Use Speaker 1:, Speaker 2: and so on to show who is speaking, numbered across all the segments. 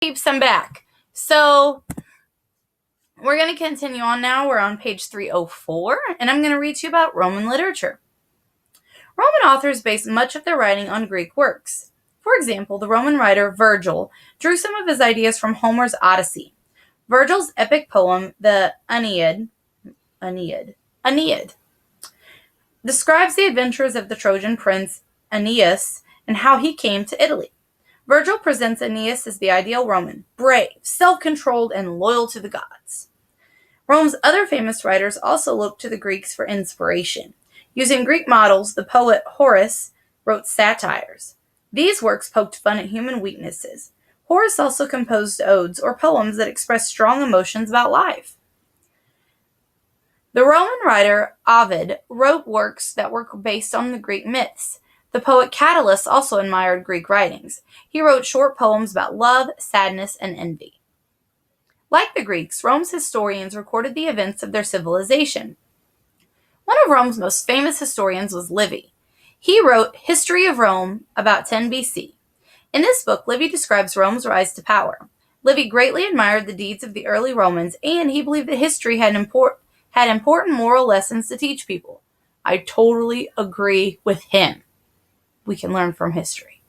Speaker 1: peeps, I'm back. So we're going to continue on now. We're on page 304, and I'm going to read to you about Roman literature. Roman authors based much of their writing on Greek works. For example, the Roman writer Virgil drew some of his ideas from Homer's Odyssey. Virgil's epic poem, the Aeneid, describes the adventures of the Trojan prince Aeneas and how he came to Italy. Virgil presents Aeneas as the ideal Roman, brave, self-controlled, and loyal to the gods. Rome's other famous writers also looked to the Greeks for inspiration. Using Greek models, the poet Horace wrote satires. These works poked fun at human weaknesses. Horace also composed odes or poems that expressed strong emotions about life. The Roman writer Ovid wrote works that were based on the Greek myths. The poet Catullus also admired Greek writings. He wrote short poems about love, sadness, and envy. Like the Greeks, Rome's historians recorded the events of their civilization. One of Rome's most famous historians was Livy. He wrote History of Rome about 10 BC. In this book, Livy describes Rome's rise to power. Livy greatly admired the deeds of the early Romans, and he believed that history had important moral lessons to teach people. I totally agree with him. We can learn from history.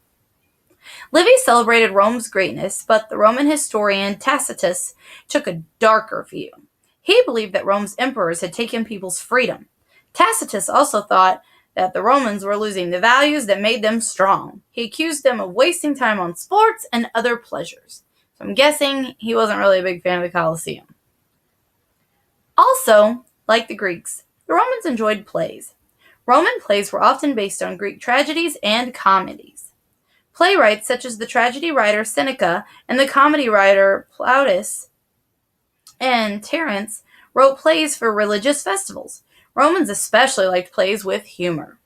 Speaker 1: Livy celebrated Rome's greatness, but the Roman historian Tacitus took a darker view. He believed that Rome's emperors had taken people's freedom. Tacitus also thought that the Romans were losing the values that made them strong. He accused them of wasting time on sports and other pleasures. So I'm guessing he wasn't really a big fan of the Colosseum. Also, like the Greeks, the Romans enjoyed plays. Roman plays were often based on Greek tragedies and comedies. Playwrights such as the tragedy writer Seneca and the comedy writer Plautus and Terence wrote plays for religious festivals. Romans especially liked plays with humor.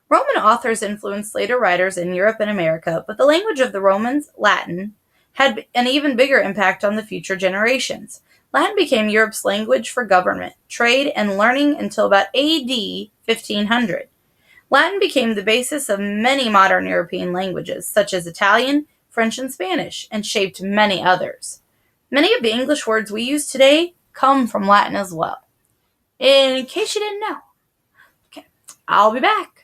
Speaker 1: Roman authors influenced later writers in Europe and America, but the language of the Romans, Latin, had an even bigger impact on the future generations. Latin became Europe's language for government, trade, and learning until about AD 1500. Latin became the basis of many modern European languages, such as Italian, French, and Spanish, and shaped many others. Many of the English words we use today come from Latin as well. In case you didn't know. Okay, I'll be back.